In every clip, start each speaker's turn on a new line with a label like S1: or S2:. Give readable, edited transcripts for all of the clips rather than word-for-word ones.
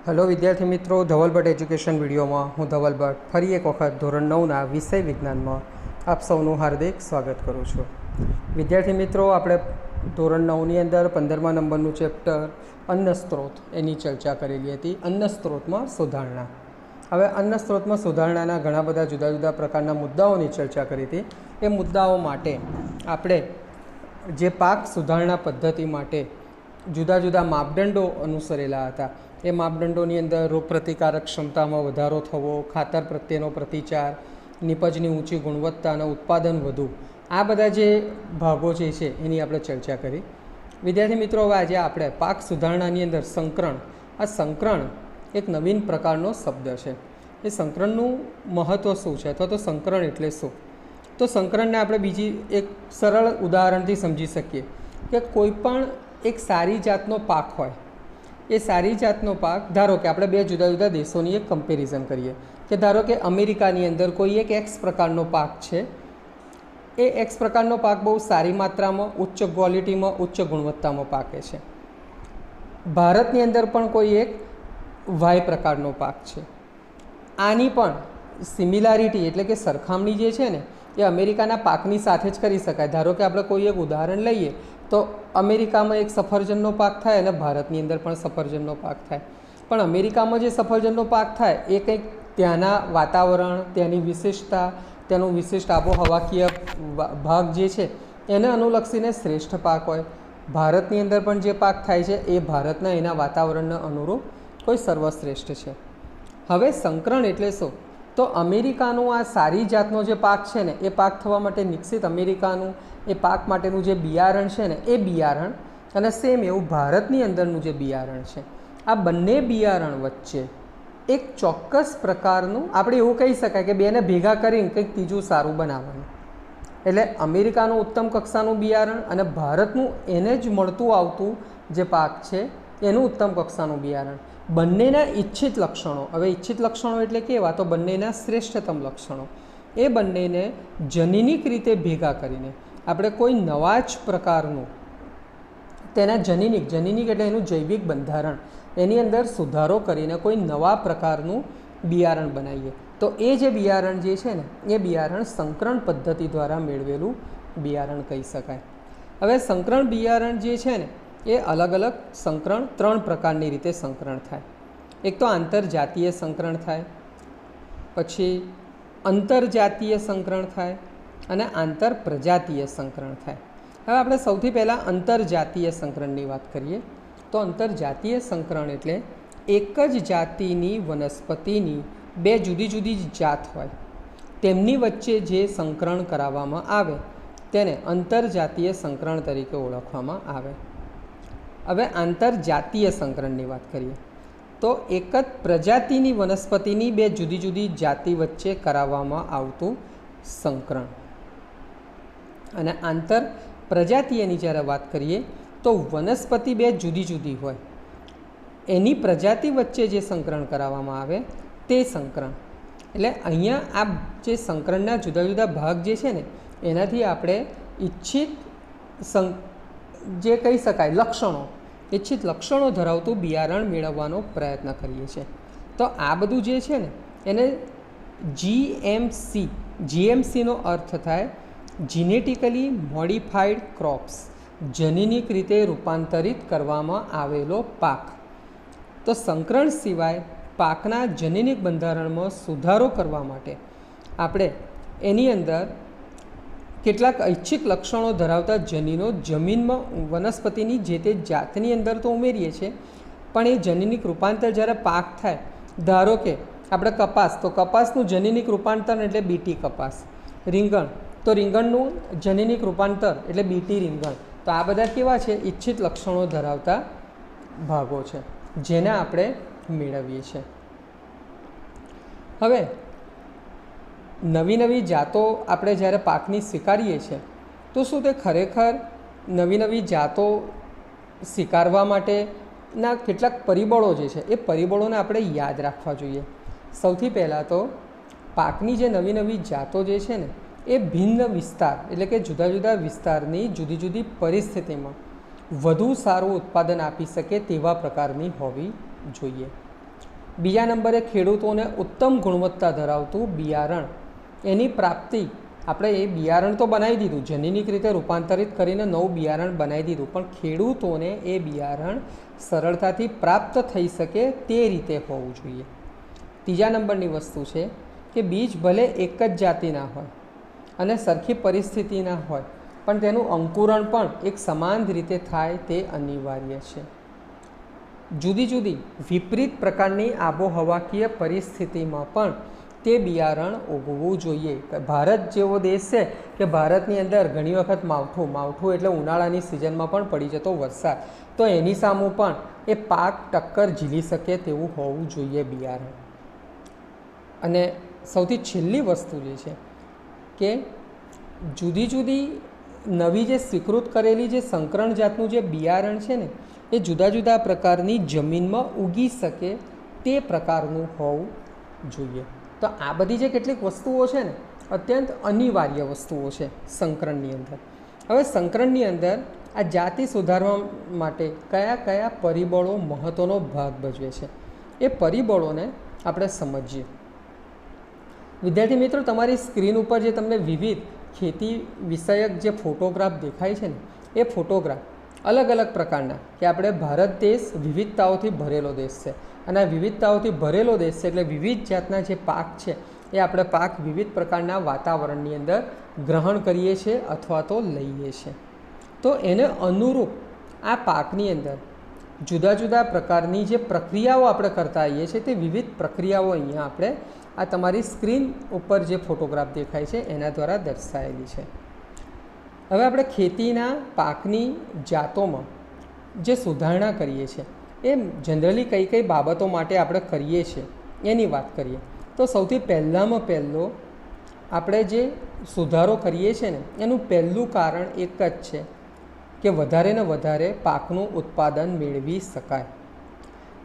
S1: Hello विद्यार्थी मित्रों, धवल Bhatt education video में हूँ धवल भट्ट फरी एक वखत धोरण 9 विषय विज्ञान में आप सौનું हार्दिक स्वागत करूँ छूँ। विद्यार्थी मित्रों, આપણે ધોરણ 9ની અંદર 15મા નંબરનું ચેપ્ટર અન્ન સ્ત્રોત એની ચર્ચા કરેલી હતી। અન્ન સ્ત્રોતમાં સુધારણા। હવે અન્ન સ્ત્રોતમાં સુધારણાના ઘણા બધા જુદા જુદા પ્રકારના મુદ્દાઓની ચર્ચા કરી હતી। એ મુદ્દાઓ માટે આપણે જે પાક સુધારણા પદ્ધતિ માટે જુદા જુદા માપદંડો અનુસરેલા હતા। એ માપદંડોની અંદર રોગપ્રતિકારક ક્ષમતામાં વધારો થવો, ખાતર પ્રત્યેનો પ્રતિચાર, નિપજની ઊંચી ગુણવત્તા અને ઉત્પાદન વધુ, આ બધા જે ભાગો જે છે એની આપણે ચર્ચા કરી। વિદ્યાર્થી મિત્રો, હવે આજે આપણે પાક સુધારણાની અંદર સંકરણ, આ સંકરણ એક નવીન પ્રકારનો શબ્દ છે। એ સંકરણનું મહત્ત્વ શું છે અથવા તો સંકરણ એટલે શું? તો સંકરણને આપણે બીજી એક સરળ ઉદાહરણથી સમજી શકીએ કે કોઈ પણ એક સારી જાતનો પાક હોય, એ સારી જાતનો પાક, ધારો કે આપણે બે જુદા જુદા દેશોની એક કમ્પેરિઝન કરીએ કે ધારો કે અમેરિકાની અંદર કોઈ એક એક્સ પ્રકારનો પાક છે। એ એક્સ પ્રકારનો પાક બહુ સારી માત્રામાં, ઉચ્ચ ક્વોલિટીમાં, ઉચ્ચ ગુણવત્તામાં પાકે છે। ભારતની અંદર પણ કોઈ એક વાય પ્રકારનો પાક છે। આની પણ સિમિલારિટી એટલે કે સરખામણી જે છે ને એ અમેરિકાના પાકની સાથે જ કરી શકાય। ધારો કે આપણે કોઈ એક ઉદાહરણ લઈએ તો અમેરિકામાં એક સફરજનનો પાક થાય અને ભારતની અંદર પણ સફરજનનો પાક થાય, પણ અમેરિકામાં જે સફરજનનો પાક થાય એ કંઈક ત્યાંના વાતાવરણ, ત્યાંની વિશેષતા, તેનું વિશિષ્ટ આબોહવાકીય ભાગ જે છે એને અનુલક્ષીને શ્રેષ્ઠ પાક હોય। ભારતની અંદર પણ જે પાક થાય છે એ ભારતના એના વાતાવરણને અનુરૂપ કોઈ સર્વશ્રેષ્ઠ છે। હવે સંકરણ એટલે શું? તો અમેરિકાનું આ સારી જાતનો જે પાક છે ને એ પાક થવા માટે નિશ્ચિત અમેરિકાનું એ પાક માટેનું જે બિયારણ છે ને એ બિયારણ અને સેમ એવું ભારતની અંદરનું જે બિયારણ છે, આ બંને બિયારણ વચ્ચે એક ચોક્કસ પ્રકારનું, આપણે એવું કહી શકાય કે બેને ભેગા કરીને કંઈક ત્રીજું સારું બનાવવાનું। એટલે અમેરિકાનું ઉત્તમ કક્ષાનું બિયારણ અને ભારતનું એને જ મળતું આવતું જે પાક છે એનું ઉત્તમ કક્ષાનું બિયારણ, બંનેના ઈચ્છિત લક્ષણો, હવે ઈચ્છિત લક્ષણો એટલે કેવા? તો બંનેના શ્રેષ્ઠતમ લક્ષણો, એ બંનેને જનીનિક રીતે ભેગા કરીને આપણે કોઈ નવા જ પ્રકારનું તેના જનીનિક એટલે એનું જૈવિક બંધારણ, એની અંદર સુધારો કરીને કોઈ નવા પ્રકારનું બિયારણ બનાવીએ તો એ જે બિયારણ જે છે ને એ બિયારણ સંકરણ પદ્ધતિ દ્વારા મેળવેલું બિયારણ કહી શકાય। હવે સંકરણ બિયારણ જે છે ને એ અલગ અલગ સંકરણ ત્રણ પ્રકારની રીતે સંકરણ થાય। એક તો આંતરજાતીય સંકરણ થાય, પછી અંતરજાતીય સંકરણ થાય અને આંતર પ્રજાતીય સંકરણ થાય। હવે આપણે સૌથી પહેલાં અંતરજાતીય સંકરણની વાત કરીએ તો અંતરજાતીય સંકરણ એટલે એક જ જાતિની વનસ્પતિની બે જુદી જુદી જાત હોય તેમની વચ્ચે જે સંકરણ કરાવવામાં આવે તેને અંતરજાતીય સંકરણ તરીકે ઓળખવામાં આવે। હવે આંતરજાતીય સંકરણની વાત કરીએ તો એક જ પ્રજાતિની વનસ્પતિની બે જુદી જુદી જાતિ વચ્ચે કરાવવામાં આવતું સંકરણ। અને આંતર પ્રજાતીયની જ્યારે વાત કરીએ તો વનસ્પતિ બે જુદી જુદી હોય એની પ્રજાતિ વચ્ચે જે સંકરણ કરાવવામાં આવે તે સંકરણ। એટલે અહીંયા આ જે સંકરણના જુદા જુદા ભાગ જે છે ને એનાથી આપણે ઈચ્છિત જે કહી શકાય લક્ષણો, ઈચ્છિત લક્ષણો ધરાવતું બિયારણ મેળવવાનો પ્રયત્ન કરીએ છીએ। તો આ બધું જે છે ને એને જીએમસીનો અર્થ થાય જીનેટિકલી મોડિફાઈડ ક્રોપ્સ, જનીનિક રીતે રૂપાંતરિત કરવામાં આવેલો પાક। તો સંકરણ સિવાય પાકના જનીનિક બંધારણમાં સુધારો કરવા માટે આપણે એની અંદર કેટલાક ઐચ્છિક લક્ષણો ધરાવતા જનીનો જમીનમાં વનસ્પતિની જે તે જાતની અંદર તો ઉમેરીએ છીએ, પણ એ જનીનિક રૂપાંતર જ્યારે પાક થાય, ધારો કે આપણે કપાસ, તો કપાસનું જનીનિક રૂપાંતર એટલે બીટી કપાસ, રીંગણ તો રીંગણનું જનીનિક રૂપાંતર એટલે બીટી રીંગણ। તો આ બધા કેવા છે? ઈચ્છિત લક્ષણો ધરાવતા ભાગો છે જેને આપણે મેળવીએ છીએ। હવે નવી નવી જાતો આપણે જ્યારે પાકની સ્વીકારીએ છીએ તો શું તે ખરેખર નવી નવી જાતો સ્વીકારવા માટેના કેટલાક પરિબળો જે છે એ પરિબળોને આપણે યાદ રાખવા જોઈએ। સૌથી પહેલાં તો પાકની જે નવી નવી જાતો જે છે ને એ ભિન્ન વિસ્તાર એટલે કે જુદા જુદા વિસ્તારની જુદી જુદી પરિસ્થિતિમાં વધુ સારું ઉત્પાદન આપી શકે તેવા પ્રકારની હોવી જોઈએ। બીજા નંબરે ખેડૂતોને ઉત્તમ ગુણવત્તા ધરાવતું બિયારણ, એની પ્રાપ્તિ, આપણે એ બિયારણ તો બનાવી દીધું, જનીનિક રીતે રૂપાંતરિત કરીને નવું બિયારણ બનાવી દીધું, પણ ખેડૂતોને એ બિયારણ સરળતાથી પ્રાપ્ત થઈ શકે તે રીતે હોવું જોઈએ. ત્રીજા નંબરની વસ્તુ છે કે બીજ ભલે એક જ જાતિના હોય અને સરખી પરિસ્થિતિના હોય, પણ તેનું અંકુરણ પણ એક સમાન રીતે થાય તે અનિવાર્ય છે. જુદી જુદી વિપરીત પ્રકારની આબોહવાકીય પરિસ્થિતિમાં પણ તે બિયારણ ઉગવું જોઈએ. ભારત જેવો દેશ છે કે ભારતની અંદર ઘણી વખત માવઠું એટલે ઉનાળાની સિઝનમાં પણ પડી જતો વરસાદ, તો એની સામે પણ એ પાક ટક્કર ઝીલી શકે તેવું હોવું જોઈએ બિયારણ. અને સૌથી છેલ્લી વસ્તુ જે છે કે જુદી જુદી નવી જે સ્વીકૃત કરેલી જે સંકરણ જાતનું જે બિયારણ છે ને, એ જુદા જુદા પ્રકારની જમીનમાં ઉગી શકે તે પ્રકારનું હોવું જોઈએ. તો આ બધી જે કેટલીક વસ્તુઓ છે ને, અત્યંત અનિવાર્ય વસ્તુઓ છે સંકરણની અંદર. હવે સંકરણની અંદર આ જાતિ સુધારવા માટે કયા કયા પરિબળો મહત્ત્વનો ભાગ ભજવે છે, એ પરિબળોને આપણે સમજીએ. વિદ્યાર્થી મિત્રો, તમારી સ્ક્રીન ઉપર જે તમને વિવિધ ખેતી વિષયક જે ફોટોગ્રાફ દેખાય છે ને, એ ફોટોગ્રાફ અલગ અલગ પ્રકારના, કે આપણે ભારત દેશ વિવિધતાઓથી ભરેલો દેશ છે, અને આ વિવિધતાઓથી ભરેલો દેશ છે એટલે વિવિધ જાતના જે પાક છે એ આપણે પાક વિવિધ પ્રકારના વાતાવરણની અંદર ગ્રહણ કરીએ છીએ અથવા તો લઈએ છીએ. તો એને અનુરૂપ આ પાકની અંદર જુદા જુદા પ્રકારની જે પ્રક્રિયાઓ આપણે કરતા આવીએ છીએ, તે વિવિધ પ્રક્રિયાઓ અહીંયા આપણે આ તમારી સ્ક્રીન ઉપર જે ફોટોગ્રાફ દેખાય છે એના દ્વારા દર્શાવેલી છે. હવે આપણે ખેતીના પાકની જાતોમાં જે સુધારણા કરીએ છીએ એ જનરલી કઈ કઈ બાબતો માટે આપણે કરીએ છીએ એની વાત કરીએ. તો સૌથી પહેલાં આપણે જે સુધારો કરીએ છીએ ને, એનું પહેલું કારણ એક જ છે કે વધારે ને વધારે પાકનું ઉત્પાદન મેળવી શકાય.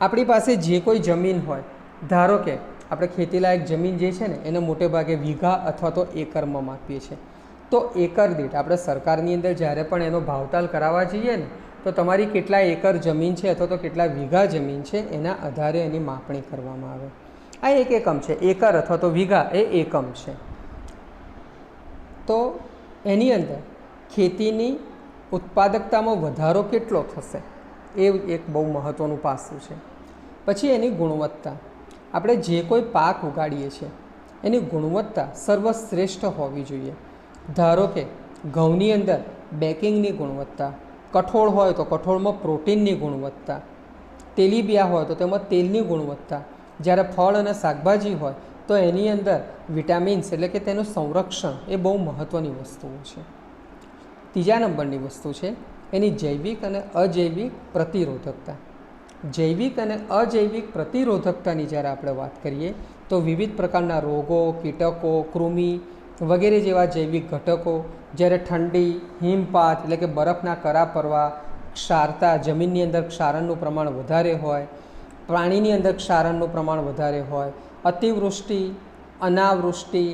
S1: આપણી પાસે જે કોઈ જમીન હોય, ધારો કે આપણે ખેતીલાયક જમીન જે છે ને એને મોટે ભાગે વીઘા અથવા તો એકરમાં માપીએ છીએ. તો એકર દીઠ આપણે સરકારની અંદર જ્યારે પણ એનો ભાવતાલ કરાવવા જઈએ ને, તો તમારી કેટલા એકર જમીન છે અથવા તો કેટલા વીઘા જમીન છે એના આધારે એની માપણી કરવામાં આવે. આ એક એકમ છે, એકર અથવા તો વીઘા એ એકમ છે. તો એની અંદર ખેતીની ઉત્પાદકતામાં વધારો કેટલો થશે એ એક બહુ મહત્ત્વનું પાસું છે. પછી એની ગુણવત્તા, આપણે જે કોઈ પાક ઉગાડીએ છીએ એની ગુણવત્તા સર્વશ્રેષ્ઠ હોવી જોઈએ. ધારો કે ઘઉંની અંદર બેકિંગની ગુણવત્તા, કઠોળ હોય તો કઠોળમાં પ્રોટીનની ગુણવત્તા, તેલીબિયા હોય તો તેમાં તેલની ગુણવત્તા, જ્યારે ફળ અને શાકભાજી હોય તો એની અંદર વિટામિન્સ એટલે કે તેનું સંરક્ષણ એ બહુ મહત્ત્વની વસ્તુઓ છે. ત્રીજા નંબરની વસ્તુ છે એની જૈવિક અને અજૈવિક પ્રતિરોધકતા. જૈવિક અને અજૈવિક પ્રતિરોધકતાની જ્યારે આપણે વાત કરીએ તો વિવિધ પ્રકારના રોગો, કીટકો, કૃમિ વગેરે જેવા જૈવિક ઘટકો, જ્યારે ઠંડી, હિમપાત એટલે કે બરફના કરા પડવા, ક્ષારતા, જમીનની અંદર ક્ષારણનું પ્રમાણ વધારે હોય, પાણીની અંદર ક્ષારણનું પ્રમાણ વધારે હોય, અતિવૃષ્ટિ, અનાવૃષ્ટિ,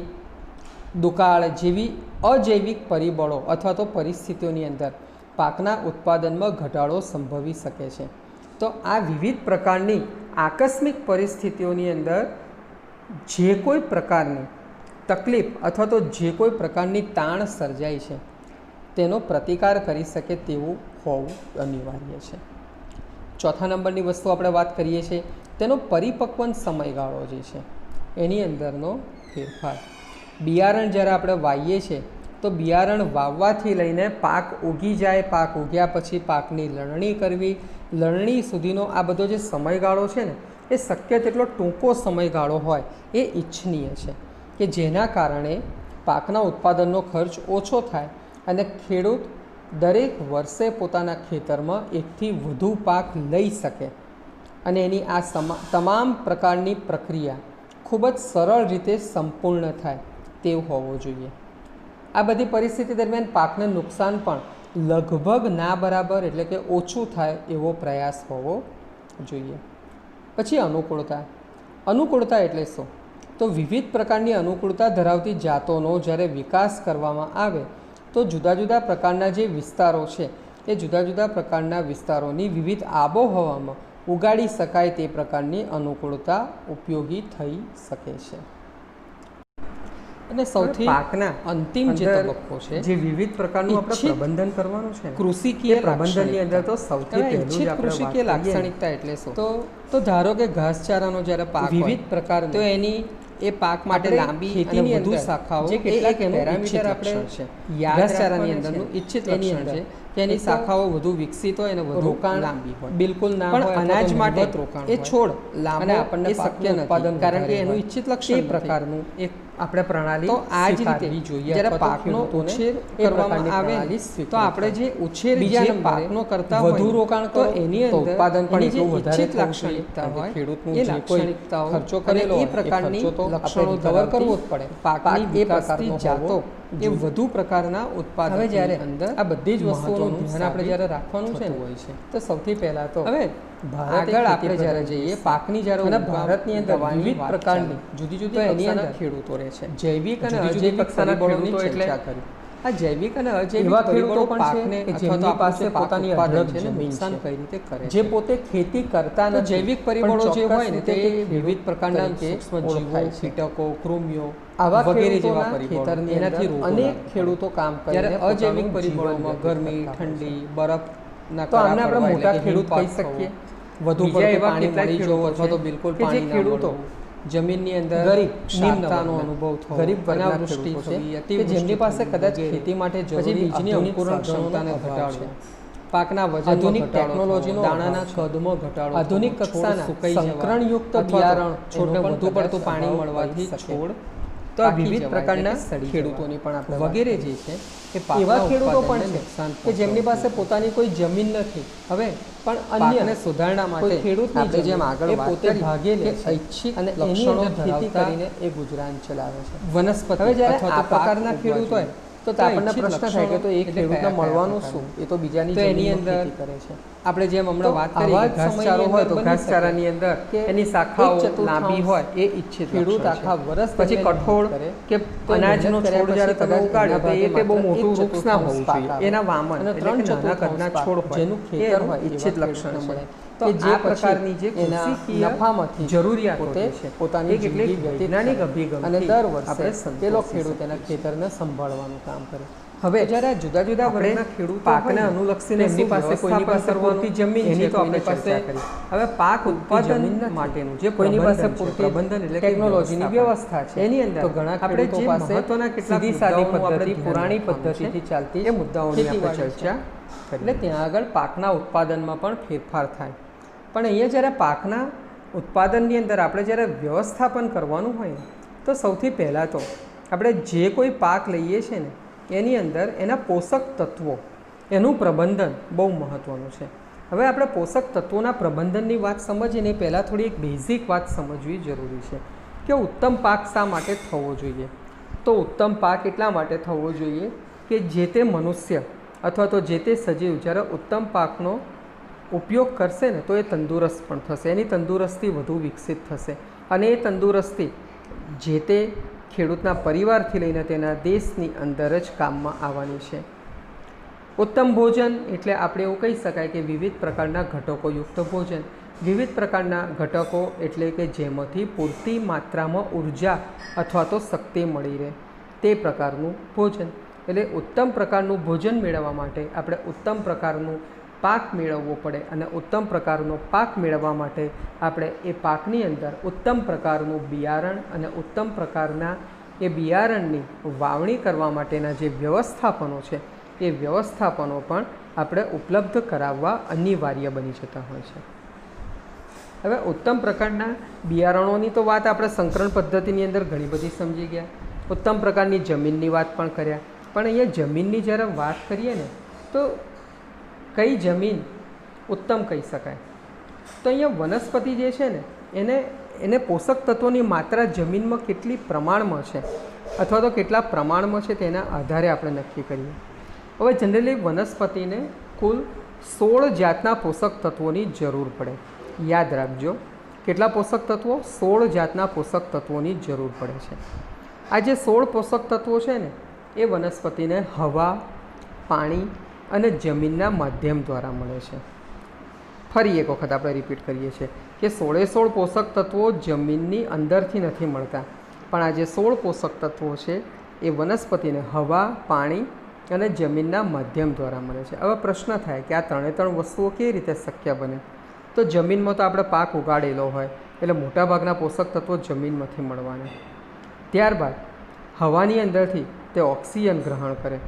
S1: દુકાળ જેવી અજૈવિક પરિબળો અથવા તો પરિસ્થિતિઓની અંદર પાકના ઉત્પાદનમાં ઘટાડો સંભવી શકે છે. તો આ વિવિધ પ્રકારની આકસ્મિક પરિસ્થિતિઓની અંદર જે કોઈ પ્રકારની તકલીફ અથવા તો જે કોઈ પ્રકારની તાણ સર્જાય છે તેનો પ્રતિકાર કરી શકે તેવું હોવું અનિવાર્ય છે. ચોથા નંબરની વસ્તુ આપણે વાત કરીએ છીએ તેનો પરિપક્વન સમયગાળો જે છે એની અંદરનો ફેરફાર. બિયારણ જ્યારે આપણે વાવીએ છીએ તો બિયારણ વાવવાથી લઈને પાક ઉગી જાય, પાક ઉગ્યા પછી પાકની લણણી કરવી, લણણી સુધીનો આ બધો જે સમયગાળો છે ને એ શક્ય તેટલો ટૂંકો સમયગાળો હોય એ ઈચ્છનીય છે, કે જેના કારણે પાકના ઉત્પાદનનો ખર્ચ ઓછો થાય અને ખેડૂત દરેક વર્ષે પોતાના ખેતરમાં એકથી વધુ પાક લઈ શકે અને એની આ તમામ પ્રકારની પ્રક્રિયા ખૂબ જ સરળ રીતે સંપૂર્ણ થાય તેવું હોવું જોઈએ. આ બધી પરિસ્થિતિ દરમિયાન પાકને નુકસાન પણ લગભગ ના બરાબર એટલે કે ઓછું થાય એવો પ્રયાસ હોવો જોઈએ. પછી અનુકૂળતા. અનુકૂળતા એટલે શું? તો વિવિધ પ્રકારની અનુકૂળતા ધરાવતી જાતોનો જ્યારે વિકાસ કરવામાં આવે તો જુદા જુદા પ્રકારના જે વિસ્તારો છે એ જુદા જુદા પ્રકારના વિસ્તારોની વિવિધ આબોહવામાં ઉગાડી શકાય તે પ્રકારની અનુકૂળતા ઉપયોગી થઈ શકે છે। અને સૌથી પાકના અંતિમ જે તબક્કો છે, જે વિવિધ પ્રકારનું આપણે પ્રબંધન કરવાનું છે, કૃષિકીય પ્રબંધનની અંદર તો સૌથી પહેલું જ આપણે કૃષિકીય લાક્ષણિકતા એટલે શું? તો ધારો કે ઘાસચારાનો જ્યારે પાક વિવિધ પ્રકાર, તો એની એ પાક માટે લાંબી અને વધુ શાખાઓ, જે કેટલાક પેરામીટર આપણે ઘાસચારાની અંદરનું ઇચ્છિત લક્ષણ છે કે એની શાખાઓ વધુ વિકસિત હોય અને વધુ રોકાણ લાંબી હોય, બિલકુલ ના હોય, પણ અનાજ માટે રોકાણ એ છોડ લાંબો આપણને શક્ય નથી, કારણ કે એનું ઇચ્છિત લક્ષણ એ પ્રકારનું એક આપણે પ્રણાલી તો આ જ રીતે જોઈએ। જ્યારે પાકનો ઉછેર કરવામાં આવે તો આપણે જે ઉછેર બીજા પાકનો કરતા વધુ રોકાણ તો એની અંદર ઉત્પાદન પણ એટલું વધારે લાક્ષણિકતા હોય, ખેડૂતનું જે કોઈ ખર્ચો કરેલો એ પ્રકારની લક્ષણો કવર કરવો જ પડે। પાકની એ પ્રકારની જાતો એ વધુ પ્રકારના ઉત્પાદન, હવે જ્યારે અંદર આ બધી જ વસ્તુઓનું ધ્યાન આપણે જ્યારે રાખવાનું છે હોય છે, તો સૌથી પહેલાં તો હવે આગળ આપણે જ્યારે જઈએ પાકની જ્યારે ભારતની અંદર વિવિધ પ્રકારની જુદી જુદી એની અંદર ખેડૂતો રહે છે, જૈવિક અને અજૈવિક પરિબળોની ચર્ચા કરી। આ જૈવિક અને અજૈવિક પરિબળો પાકને કે જેમની પાસે પોતાની અઢળક જમીન નુકસાન કઈ રીતે કરે, જે પોતે ખેતી કરતા નથી, જૈવિક પરિબળો જે હોય ને તે વિવિધ પ્રકારના સૂક્ષ્મજીવો, કીટકો, કૃમિઓ આવા વગેરે જેવા પરિબળો, એનાથી અનેક ખેડૂતો કામ કરે। જ્યારે અજૈવિક પરિબળોમાં ગરમી, ઠંડી, બરફના તો આમને આપણે મોટા ખેડૂત કહી શકીએ। વધુ પડતું પાણી મળી જવું અથવા તો બિલકુલ પાણી ના મળવું, જમીનની અંદર ગરીબ નિમ્નતાનો અનુભવ થવો, ગરીબ અનાવૃષ્ટિ થવી, કે જેમની પાસે કદાચ ખેતી માટે જરૂરી બીજની અંકુરણ ક્ષમતાને ઘટાડવો, પાકના વજન, આધુનિક ટેકનોલોજીનો દાણાના કદમાં ઘટાડો, આધુનિક કક્ષાના સંકરણયુક્ત બિયારણ, છોડને વધુ પડતું પાણી મળવાથી છોડ, તો આ વિવિધ પ્રકારના ખેડૂતોની પણ આપણે વગેરે જે છે એવા ખેડૂતો પણ છે કે જેમની પાસે પોતાની કોઈ જમીન નથી, હવે પણ અન્ય સુધારણા માટે ખેડૂતની જેમ આગળ પોતે ભાગે લે છે, ઈચ્છિત અને લક્ષણો ખેતી કરીને એ ગુજરાન ચલાવે છે। વનસ્પતિ હવે જ્યારે આ પ્રકારના ખેડૂત હોય તો આપણને પ્રશ્ન થાય કે તો એ ખેડૂતને મળવાનું શું? એ તો બીજાની એની અંદર કરે છે। આપણે જેમ હમણાં વાત કરી ઘાસચારો હોય તો ઘાસચારાની અંદર એની શાખાઓ લાંબી હોય એ ઈચ્છિત ખેડૂત આખા વર્ષ પછી કઠોળ કે અનાજનો છોડ જ્યારે તમે ઉગાડો તો એ બહુ મોટું વૃક્ષ ના હોવું જોઈએ, એના વામન અને 3 નાના કદના છોડ હોય જેનું ખેતર હોય ઈચ્છિત લક્ષણ મળે। તો જે પ્રકારની જે કૃષિકીય નફામાંથી જરૂરિયાતો છે પોતાની કેટલીક વૈજ્ઞાનિક અભિગમ અને દર વર્ષે પેલો ખેડૂત એના ખેતરને સંભાળવાનું કામ કરે। હવે જ્યારે જુદા જુદા વર્ગના ખેડૂત પાકને અનુલક્ષીને એમની પાસે કોઈની પાસે પૂરતી જમીન છે તો આપણી પાસે હવે પાક ઉત્પાદન માટેનું જે કોઈની પાસે પૂરતી પ્રબંધન એટલે ટેકનોલોજીની વ્યવસ્થા છે એની અંદર તો ઘણા ખેડૂતો પાસે મહત્વના કેટલાક સીધી સાદી પદ્ધતિ, પુરાણી પદ્ધતિથી ચાલતી એ મુદ્દાઓની આપણે ચર્ચા કરી। એટલે ત્યાં આગળ પાકના ઉત્પાદનમાં પણ ફેરફાર થાય, પણ અહીંયા જ્યારે પાકના ઉત્પાદનની અંદર આપણે જ્યારે વ્યવસ્થાપન કરવાનું હોય તો સૌથી પહેલાં તો આપણે જે કોઈ પાક લઈએ છીએ ને એની અંદર એના પોષક તત્વો એનું પ્રબંધન બહુ મહત્ત્વનું છે। હવે આપણે પોષક તત્વોના પ્રબંધનની વાત સમજીને પહેલાં થોડી એક બેઝિક વાત સમજવી જરૂરી છે કે ઉત્તમ પાક શા માટે થવો જોઈએ? તો ઉત્તમ પાક એટલા માટે થવો જોઈએ કે જે તે મનુષ્ય અથવા તો જે તે સજીવ જ્યારે ઉત્તમ પાકનો ઉપયોગ કરશે ને તો એ તંદુરસ્ત પણ થશે, એની તંદુરસ્તી વધુ વિકસિત થશે અને એ તંદુરસ્તી જે તે ખેડૂતના પરિવારથી લઈને તેના દેશની અંદર જ કામમાં આવવાની છે। ઉત્તમ ભોજન એટલે આપણે એવું કહી શકાય કે વિવિધ પ્રકારના ઘટકોયુક્ત ભોજન, વિવિધ પ્રકારના ઘટકો એટલે કે જેમાંથી પૂરતી માત્રામાં ઉર્જા અથવા તો શક્તિ મળી રહે તે પ્રકારનું ભોજન। એટલે ઉત્તમ પ્રકારનું ભોજન મેળવવા માટે આપણે ઉત્તમ પ્રકારનું પાક મેળવવો પડે અને ઉત્તમ પ્રકારનો પાક મેળવવા માટે આપણે એ પાકની અંદર ઉત્તમ પ્રકારનું બિયારણ અને ઉત્તમ પ્રકારના એ બિયારણની વાવણી કરવા માટેના જે વ્યવસ્થાપનો છે એ વ્યવસ્થાપનો પણ આપણે ઉપલબ્ધ કરાવવા અનિવાર્ય બની જતા હોય છે। હવે ઉત્તમ પ્રકારના બિયારણોની તો વાત આપણે સંકરણ પદ્ધતિની અંદર ઘણી બધી સમજી ગયા, ઉત્તમ પ્રકારની જમીનની વાત પણ કર્યા, પણ અહીંયા જમીનની જ્યારે વાત કરીએ ને તો કઈ જમીન ઉત્તમ કહી શકાય? તો અહીંયા વનસ્પતિ જે છે ને એને પોષક તત્વોની માત્રા જમીનમાં કેટલી પ્રમાણમાં છે અથવા તો કેટલા પ્રમાણમાં છે તેના આધારે આપણે નક્કી કરીએ। હવે જનરલી વનસ્પતિને કુલ 16 જાતના પોષક તત્વોની જરૂર પડે। યાદ રાખજો, કેટલા પોષક તત્વો? 16 જાતના પોષક તત્વોની જરૂર પડે છે। આ જે 16 પોષક તત્વો છે ને એ વનસ્પતિને હવા, પાણી અને જમીનના માધ્યમ દ્વારા મળે છે। ફરી એક વખત આપણે રિપીટ કરીએ છીએ કે 16 પોષક તત્વો જમીનની અંદરથી નથી મળતા, પણ આ જે 16 પોષક તત્વો છે એ વનસ્પતિને હવા, પાણી અને જમીનના માધ્યમ દ્વારા મળે છે. હવે પ્રશ્ન થાય કે આ ત્રણ વસ્તુઓ કેવી રીતે શક્ય બને? તો જમીનમાં તો આપણે પાક ઉગાડેલો હોય એટલે મોટાભાગના પોષક તત્વો જમીનમાંથી મળવાના. ત્યારબાદ હવાની અંદરથી તે ઓક્સિજન ગ્રહણ કરે,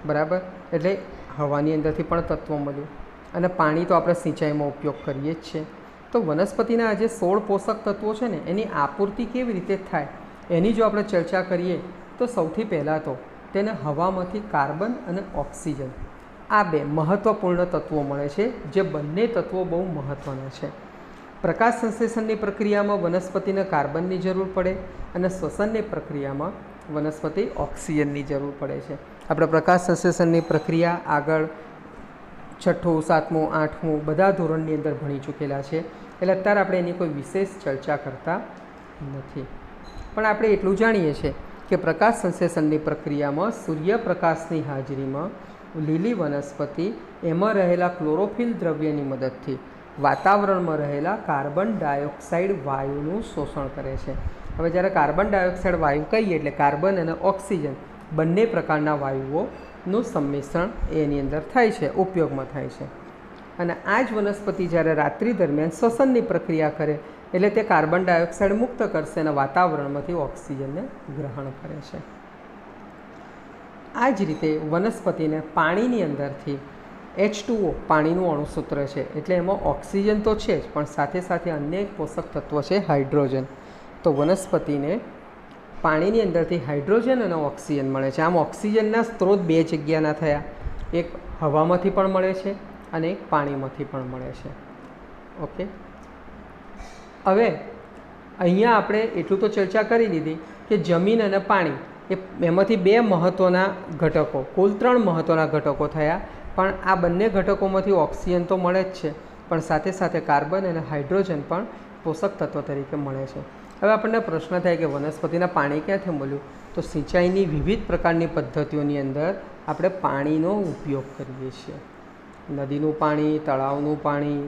S1: બરાબર, એટલે હવાની અંદરથી પણ તત્વો મળ્યું. અને પાણી તો આપણે સિંચાઈમાં ઉપયોગ કરીએ જ છીએ. તો વનસ્પતિના આ જે 16 પોષક તત્વો છે ને એની આપૂર્તિ કેવી રીતે થાય એની જો આપણે ચર્ચા કરીએ તો સૌથી પહેલાં તો તેને હવામાંથી કાર્બન અને ઓક્સિજન આ બે મહત્ત્વપૂર્ણ તત્વો મળે છે, જે બંને તત્વો બહુ મહત્ત્વના છે. પ્રકાશ સંશ્લેષણની પ્રક્રિયામાં વનસ્પતિને કાર્બનની જરૂર પડે અને શ્વસનની પ્રક્રિયામાં વનસ્પતિ ઓક્સિજનની જરૂર પડે છે. આપણે પ્રકાશ સંશ્લેષણની પ્રક્રિયા આગળ 6ઠું, 7મું, 8મું બધા ધોરણની અંદર ભણી ચૂકેલા છે, એટલે અત્યારે આપણે એની કોઈ વિશેષ ચર્ચા કરતા નથી. પણ આપણે એટલું જાણીએ છીએ કે પ્રકાશ સંશ્લેષણની પ્રક્રિયામાં સૂર્યપ્રકાશની હાજરીમાં લીલી વનસ્પતિ એમાં રહેલા ક્લોરોફિલ દ્રવ્યની મદદથી વાતાવરણમાં રહેલા કાર્બન ડાયોક્સાઇડ વાયુનું શોષણ કરે છે. હવે જ્યારે કાર્બન ડાયોક્સાઇડ વાયુ કહીએ એટલે કાર્બન અને ઓક્સિજન બંને પ્રકારના વાયુઓનું સંમિશ્રણ એની અંદર થાય છે, ઉપયોગમાં થાય છે. અને આ જ વનસ્પતિ જ્યારે રાત્રિ દરમિયાન શ્વસનની પ્રક્રિયા કરે એટલે તે કાર્બન ડાયોક્સાઇડ મુક્ત કરશે અને વાતાવરણમાંથી ઓક્સિજનને ગ્રહણ કરે છે. આ જ રીતે વનસ્પતિને પાણીની અંદરથી H2O પાણીનું અણુસૂત્ર છે, એટલે એમાં ઓક્સિજન તો છે જ, પણ સાથે સાથે અન્ય એક પોષક તત્વ છે હાઇડ્રોજન. તો વનસ્પતિને પાણીની અંદરથી હાઇડ્રોજન અને ઓક્સિજન મળે છે. આમ ઓક્સિજનના સ્ત્રોત બે જગ્યાના થયા, એક હવામાંથી પણ મળે છે અને એક પાણીમાંથી પણ મળે છે. ઓકે, હવે અહીંયા આપણે એટલું તો ચર્ચા કરી લીધી કે જમીન અને પાણી એમાંથી બે મહત્ત્વના ઘટકો, કુલ 3 મહત્ત્વના ઘટકો થયા, પણ આ બંને ઘટકોમાંથી ઓક્સિજન તો મળે જ છે, પણ સાથે સાથે કાર્બન અને હાઇડ્રોજન પણ પોષક તત્વ તરીકે મળે છે. હવે આપણને પ્રશ્ન થાય કે વનસ્પતિના પાણી ક્યાંથી મળ્યું? તો સિંચાઈની વિવિધ પ્રકારની પદ્ધતિઓની અંદર આપણે પાણીનો ઉપયોગ કરીએ છીએ. નદીનું પાણી, તળાવનું પાણી,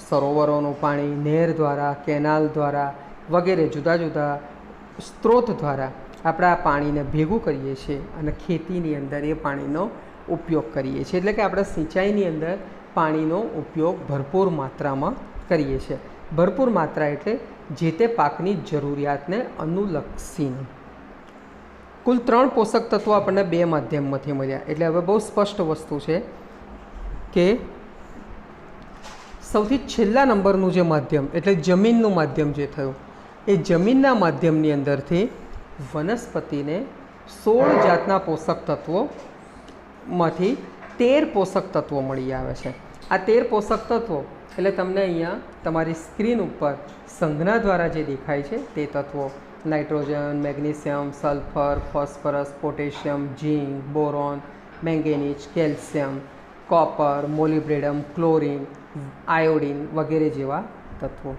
S1: સરોવરોનું પાણી, નહેર દ્વારા, કેનાલ દ્વારા વગેરે જુદા જુદા સ્ત્રોત દ્વારા આપણે આ પાણીને ભેગું કરીએ છીએ અને ખેતીની અંદર એ પાણીનો ઉપયોગ કરીએ છીએ. એટલે કે આપણે સિંચાઈની અંદર પાણીનો ઉપયોગ ભરપૂર માત્રામાં કરીએ છીએ. ભરપૂર માત્રા એટલે જે તે પાકની જરૂરિયાતને અનુલક્ષીને. કુલ 3 પોષક તત્વો આપણને 2 માધ્યમમાંથી મળ્યા, એટલે હવે બહુ સ્પષ્ટ વસ્તુ છે કે સૌથી છેલ્લા નંબરનું જે માધ્યમ એટલે જમીનનું માધ્યમ જે થયું, એ જમીનના માધ્યમની અંદરથી વનસ્પતિને 16 જાતના પોષક તત્વોમાંથી 13 પોષક તત્વો મળી આવે છે. આ 13 પોષક તત્વો એટલે તમને અહીંયા તમારી સ્ક્રીન ઉપર સંજ્ઞા દ્વારા જે દેખાય છે તે તત્વો nitrogen, magnesium, sulphur, phosphorus, potassium, zinc, boron, manganese, calcium, copper, molybdenum, chlorine, iodine વગેરે જેવા તત્વો.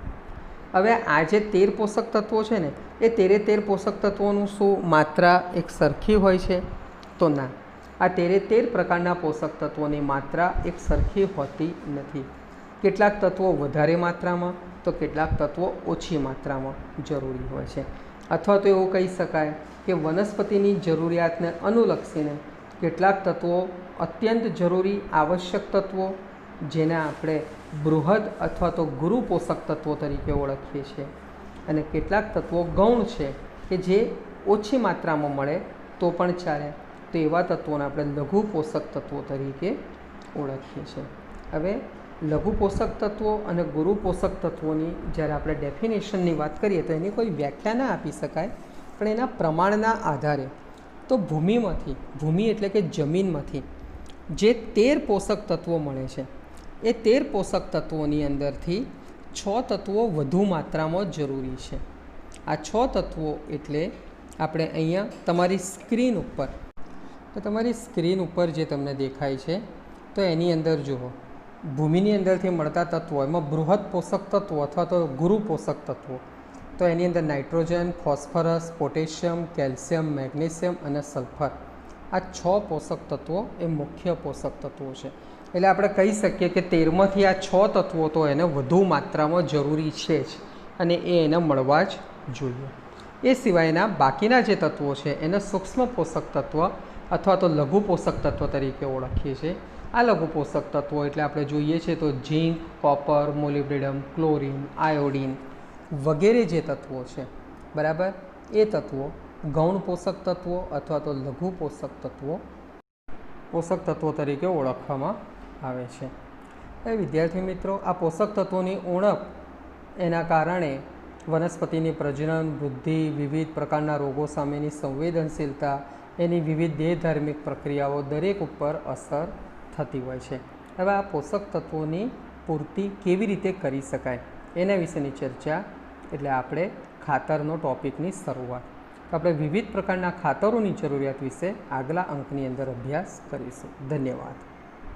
S1: હવે આ જે 13 પોષક તત્વો છે ને એ 13 પોષક તત્વોનું શું માત્રા એક સરખી હોય છે? તો ના, આ 13 પ્રકારના પોષક તત્વોની માત્રા એક સરખી હોતી નથી. કેટલાક તત્વો વધારે માત્રામાં તો કેટલાક તત્વો ઓછી માત્રામાં જરૂરી હોય છે. અથવા તો એવું કહી શકાય કે વનસ્પતિની જરૂરિયાતને અનુલક્ષીને કેટલાક તત્વો અત્યંત જરૂરી આવશ્યક તત્વો જેને આપણે બૃહદ અથવા તો ગુરુ પોષક તત્વો તરીકે ઓળખીએ છીએ, અને કેટલાક તત્વો ગૌણ છે કે જે ઓછી માત્રામાં મળે તો પણ ચાલે, તો એવા તત્વોને આપણે લઘુ પોષક તત્વો તરીકે ઓળખીએ છીએ. હવે લઘુ પોષક તત્વો અને ગુરુ પોષક તત્વોની જ્યારે આપણે ડેફિનેશનની વાત કરીએ તો એની કોઈ વ્યાખ્યા ના આપી શકાય, પણ એના પ્રમાણના આધારે તો ભૂમિ એટલે કે જમીનમાંથી જે 13 પોષક તત્વો મળે છે એ 13 પોષક તત્વોની અંદરથી 6 તત્વો વધુ માત્રામાં જરૂરી છે. આ 6 તત્વો એટલે આપણે અહીંયા તમારી સ્ક્રીન ઉપર જે તમને દેખાય છે તો એની અંદર જુઓ, ભૂમિની અંદરથી મળતા તત્વો એમાં બૃહદ પોષક તત્વો અથવા તો ગુરુ પોષક તત્વો, તો એની અંદર nitrogen, phosphorus, potassium, calcium, magnesium અને સલ્ફર, આ 6 પોષક તત્વો એ મુખ્ય પોષક તત્વો છે. એટલે આપણે કહી શકીએ કે 13માંથી આ 6 તત્વો તો એને વધુ માત્રામાં જરૂરી છે જ અને એને મળવા જ જોઈએ. એ સિવાયના બાકીના જે તત્વો છે એને સૂક્ષ્મ પોષક તત્વ અથવા તો લઘુ પોષક તત્વ તરીકે ઓળખીએ છીએ. આ લઘુ પોષક તત્વો એટલે આપણે જોઈએ છે તો ઝીંક, કોપર, મોલિબ્ડેનમ, ક્લોરિન, આયોડિન વગેરે જે તત્વો છે, બરાબર, એ તત્વો ગૌણ પોષક તત્વો અથવા તો લઘુ પોષક તત્વો તરીકે ઓળખવામાં આવે છે. એ વિદ્યાર્થી મિત્રો, આ પોષક તત્વોની ઉણપ એના કારણે વનસ્પતિની પ્રજનન, વૃદ્ધિ, વિવિધ પ્રકારના રોગો સામેની સંવેદનશીલતા, એની વિવિધ દેહધાર્મિક પ્રક્રિયાઓ દરેક ઉપર અસર થતી હોય છે. હવે આ પોષક તત્વોની પૂર્તિ કેવી રીતે કરી શકાય એના વિશેની ચર્ચા, એટલે આપણે ખાતરનો ટૉપિકની શરૂઆત. તો આપણે વિવિધ પ્રકારના ખાતરોની જરૂરિયાત વિશે આગલા અંકની અંદર અભ્યાસ કરીશું. ધન્યવાદ.